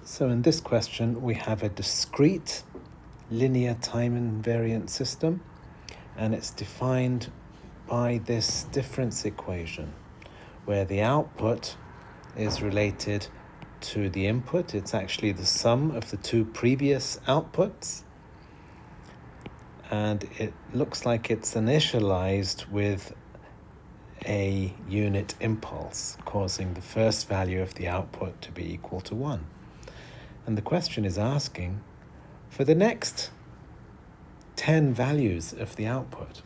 So in this question, we have a discrete linear time invariant system, and it's defined by this difference equation, where the output is related to the input. It's actually the sum of the two previous outputs, and it looks like it's initialized with a unit impulse, causing the first value of the output to be equal to 1. And the question is asking for the next 10 values of the output.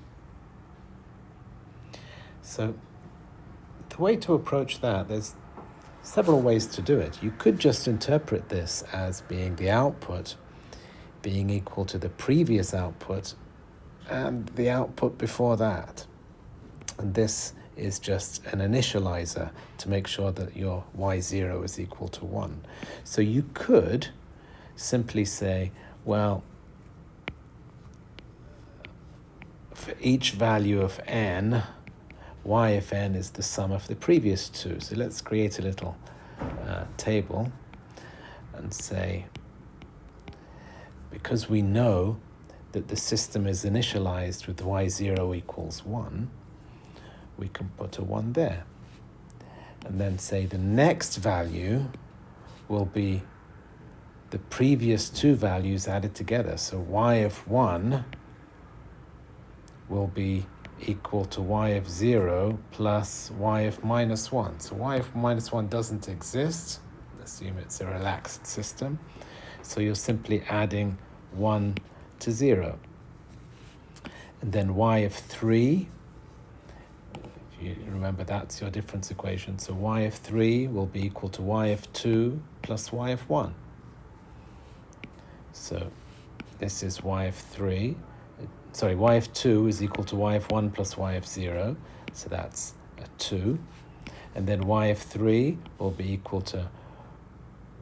So the way to approach that, there's several ways to do it. You could just interpret this as being the output being equal to the previous output and the output before that. And this is just an initializer to make sure that your y0 is equal to 1. So you could simply say, well, for each value of n, y of n is the sum of the previous two. So let's create a little table and say, because we know that the system is initialized with y0 equals 1, we can put a 1 there. And then say the next value will be the previous two values added together. So y of 1 will be equal to y of 0 plus y of minus 1. So y of minus 1 doesn't exist. Assume it's a relaxed system. So you're simply adding 1 to 0. And then y of 3, if you remember, that's your difference equation. So y of 3 will be equal to y of 2 plus y of 1. So this is y of 3. Sorry, y of 2 is equal to y of 1 plus y of 0. So that's a 2. And then y of 3 will be equal to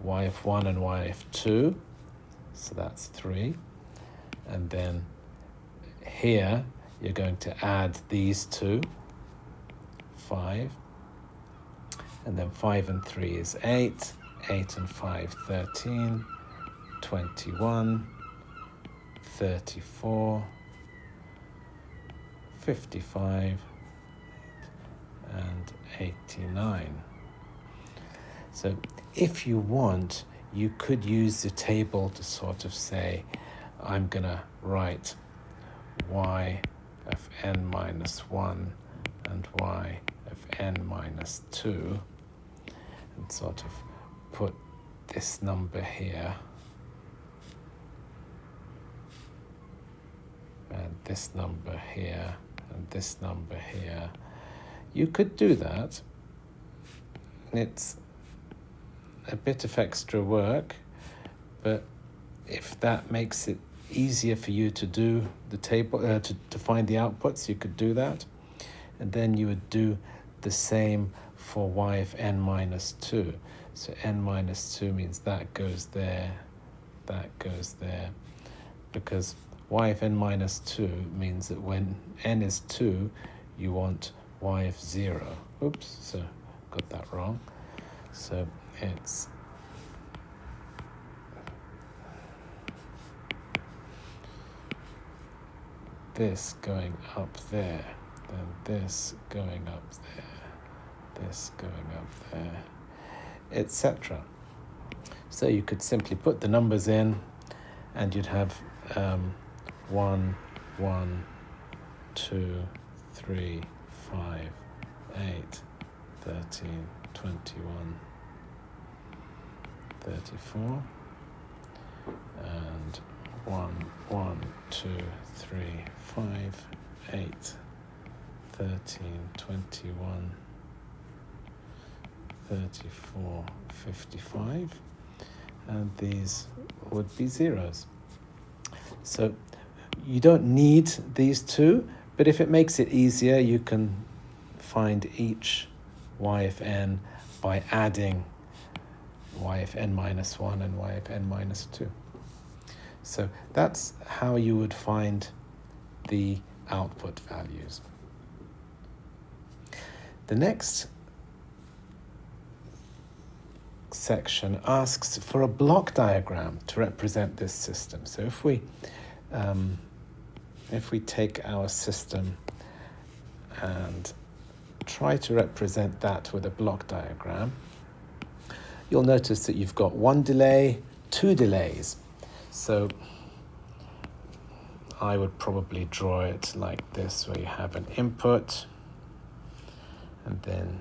y of 1 and y of 2. So that's 3. And then here you're going to add these two, 5. And then 5 and 3 is 8. 8 and 5, 13. 21. 34. 55. And 89. So if you want, you could use the table to sort of say, I'm going to write y of n minus 1 and y of n minus 2, and sort of put this number here and this number here and this number here. You could do that. It's a bit of extra work, but if that makes it easier for you to do the table, to find the outputs, you could do that. And then you would do the same for y of n minus 2. So n minus 2 means that goes there, that goes there, because y of n minus 2 means that when n is 2, you want y of 0. Oops, so got that wrong. So it's this going up there, then this going up there, this going up there, etc. So you could simply put the numbers in and you'd have 1, 1, 2, 3, 5, 8, 13, 21, 34, and 1, 1, 2, 3, 5, 8, 13, 21, 34, 55, and these would be zeros. So you don't need these two, but if it makes it easier, you can find each y of n by adding y of n minus 1 and y of n minus 2. So that's how you would find the output values. The next section asks for a block diagram to represent this system. So if we take our system and try to represent that with a block diagram, you'll notice that you've got one delay, two delays. So I would probably draw it like this, where you have an input, and then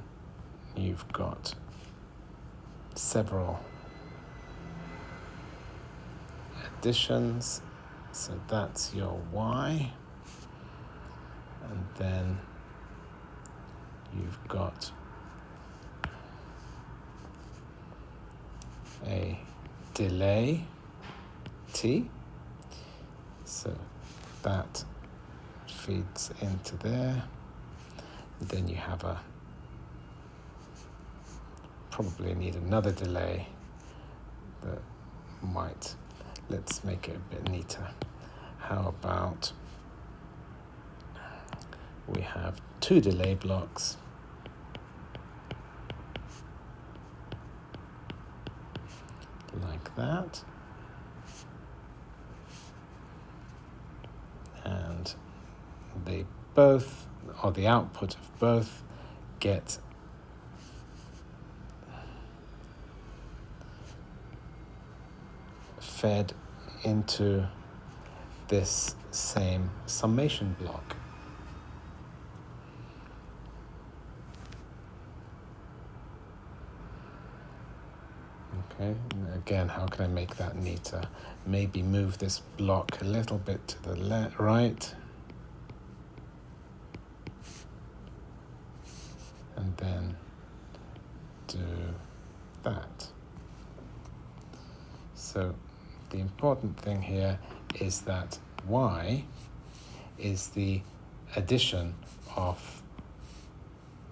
you've got several additions. So that's your Y. And then you've got a delay T. So that feeds into there. And then you have probably need another delay that might, let's make it a bit neater. How about we have two delay blocks like that, and they both, or the output of both, get fed into this same summation block. Okay, and again, how can I make that neater? Maybe move this block a little bit to the right, and then do that. So the important thing here is that Y is the addition of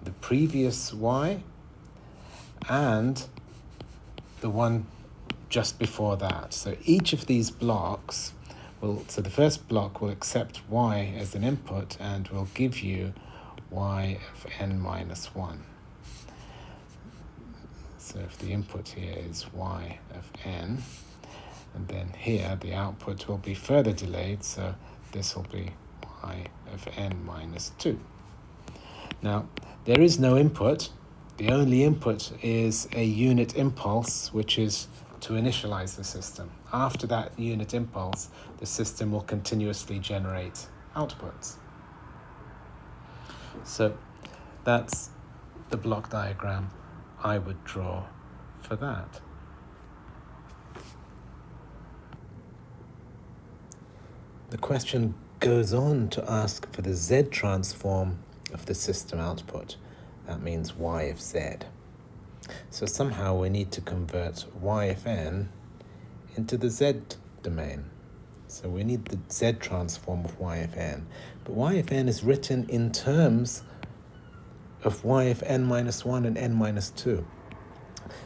the previous Y and the one just before that. So each of these blocks so the first block will accept Y as an input and will give you Y of n minus 1. So if the input here is Y of n, and then here the output will be further delayed, so this will be Y of n minus 2. Now, there is no input. The only input is a unit impulse, which is to initialize the system. After that unit impulse, the system will continuously generate outputs. So that's the block diagram I would draw for that. The question goes on to ask for the Z transform of the system output. That means Y of Z. So somehow we need to convert Y of n into the Z domain. So we need the Z transform of Y of n. But Y of n is written in terms of Y of n minus 1 and n minus 2.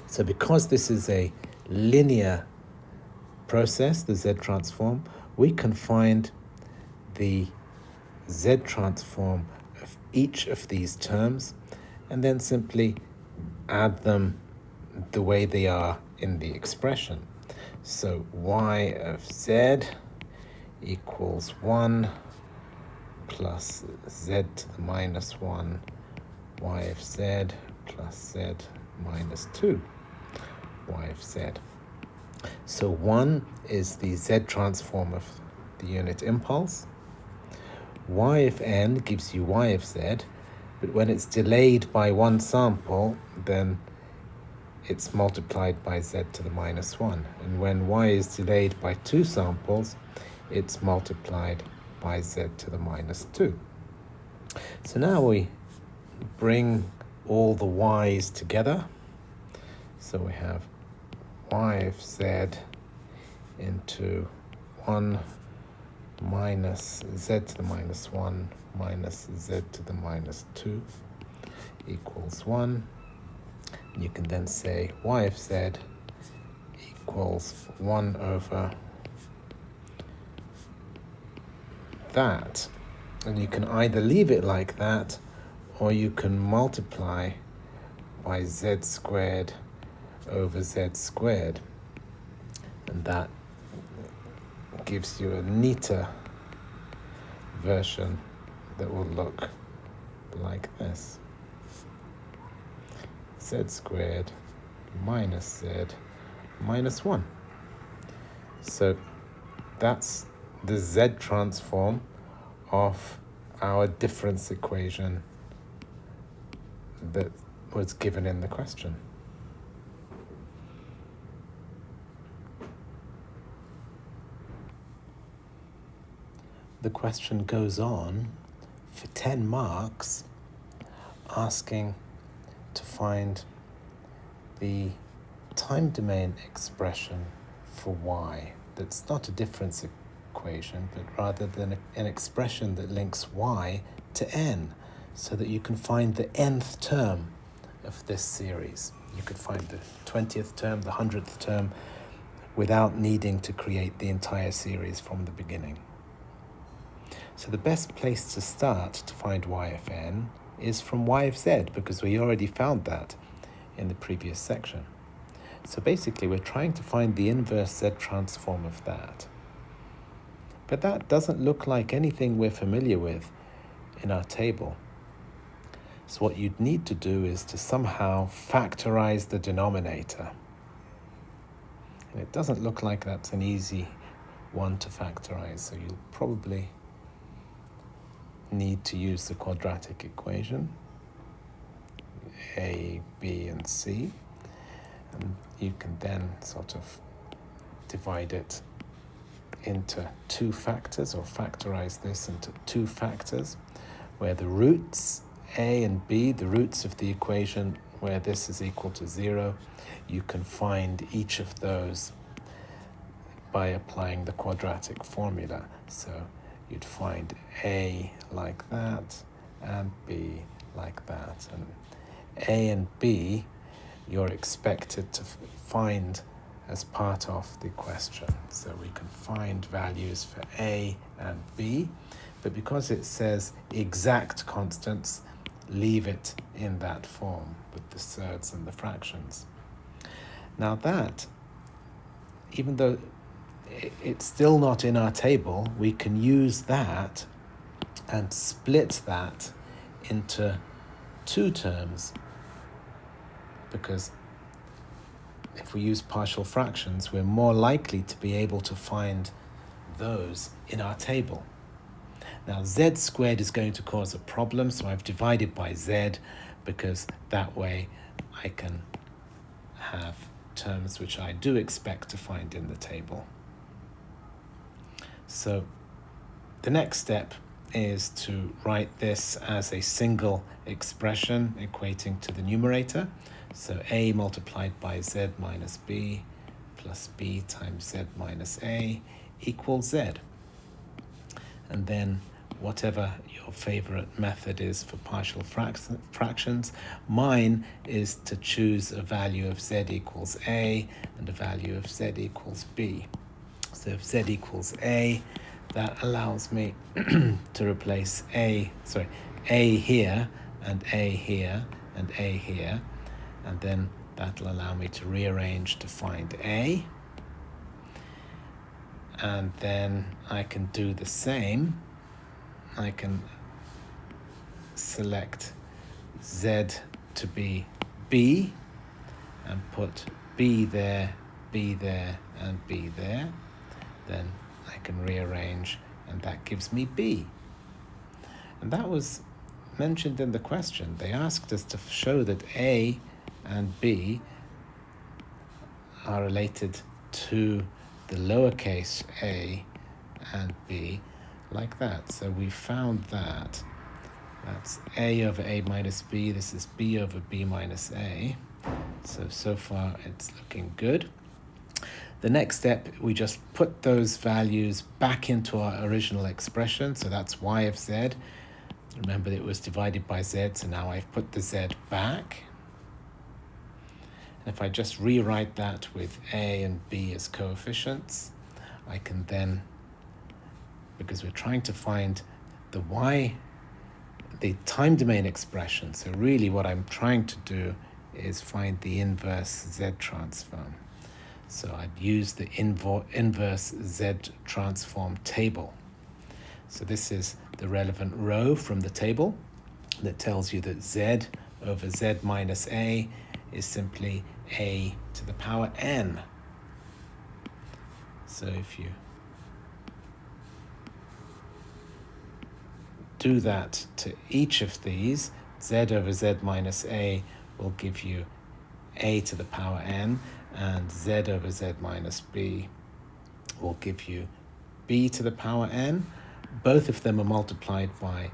So because this is a linear process, the Z transform, we can find the Z transform of each of these terms and then simply add them the way they are in the expression. So Y of Z equals 1 plus Z to the minus 1, Y of Z plus Z minus 2, Y of Z. So 1 is the Z transform of the unit impulse. Y of n gives you Y of Z, but when it's delayed by one sample, then it's multiplied by Z to the minus 1. And when Y is delayed by two samples, it's multiplied by Z to the minus 2. So now we bring all the Y's together. So we have Y of Z into 1 minus Z to the minus 1 minus Z to the minus 2 equals 1. You can then say Y of Z equals 1 over that. And you can either leave it like that, or you can multiply by Z squared over z squared. And that gives you a neater version that will look like this. Z squared minus z minus 1. So that's the z transform of our difference equation that was given in the question. The question goes on for 10 marks, asking to find the time domain expression for y that's not a difference equation, but rather than an expression that links y to n, so that you can find the nth term of this series. You could find the 20th term, the 100th term, without needing to create the entire series from the beginning. So the best place to start to find y of n is from y of z, because we already found that in the previous section. So basically we're trying to find the inverse z transform of that. But that doesn't look like anything we're familiar with in our table. So what you'd need to do is to somehow factorize the denominator. And it doesn't look like that's an easy one to factorize, so you'll probably need to use the quadratic equation, a, b, and c, and you can then sort of divide it into two factors, or factorize this into two factors, where the roots a and b, the roots of the equation where this is equal to 0, you can find each of those by applying the quadratic formula. So you'd find a like that and b like that. And a and b you're expected to find as part of the question. So we can find values for a and b, but because it says exact constants, leave it in that form with the surds and the fractions. Now that, even though it's still not in our table, we can use that and split that into two terms, because if we use partial fractions, we're more likely to be able to find those in our table. Now z squared is going to cause a problem, so I've divided by z, because that way I can have terms which I do expect to find in the table. So the next step is to write this as a single expression equating to the numerator. So a multiplied by z minus b plus b times z minus a equals z. And then whatever your favorite method is for partial fractions, mine is to choose a value of z equals a and a value of z equals b. So if z equals a, that allows me to replace a here and a here and a here, and then that'll allow me to rearrange to find a. And then I can do the same. I can select z to be b and put b there, and b there. Then I can rearrange, and that gives me b. And that was mentioned in the question. They asked us to show that a and b are related to the lowercase a and b like that. So we found that. That's a over a minus b. This is b over b minus a. So far it's looking good. The next step, we just put those values back into our original expression. So that's y of z. Remember, it was divided by z, so now I've put the z back. And if I just rewrite that with a and b as coefficients, I can then, because we're trying to find the time domain expression, so really what I'm trying to do is find the inverse Z transform. So I'd use the inverse Z transform table. So this is the relevant row from the table that tells you that Z over Z minus A is simply A to the power N. So if you do that to each of these, Z over Z minus A will give you A to the power N, and Z over Z minus B will give you B to the power N. Both of them are multiplied by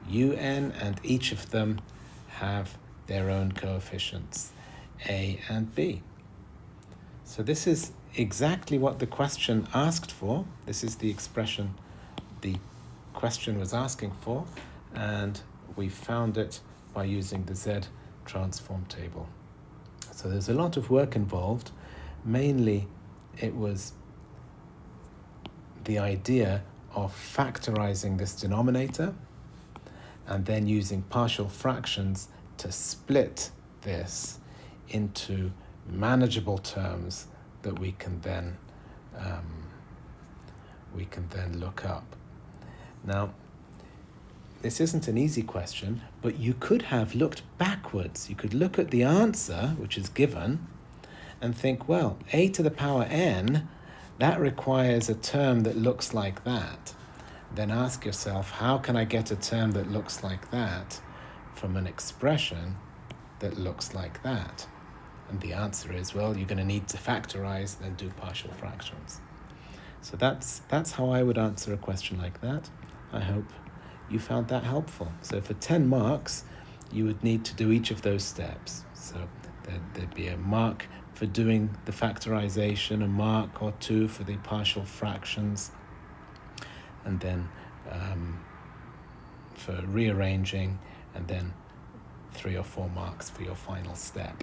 UN, and each of them have their own coefficients, A and B. So this is exactly what the question asked for. This is the expression the question was asking for, and we found it by using the Z transform table. So there's a lot of work involved. Mainly it was the idea of factorizing this denominator and then using partial fractions to split this into manageable terms that we can then look up. Now, this isn't an easy question, but you could have looked backwards. You could look at the answer, which is given, and think, well, A to the power N, that requires a term that looks like that. Then ask yourself, how can I get a term that looks like that from an expression that looks like that? And the answer is, well, you're going to need to factorize and do partial fractions. So that's how I would answer a question like that. I hope you found that helpful. So for 10 marks, you would need to do each of those steps. So there'd be a mark for doing the factorization, a mark or two for the partial fractions, and then for rearranging, and then 3 or 4 marks for your final step.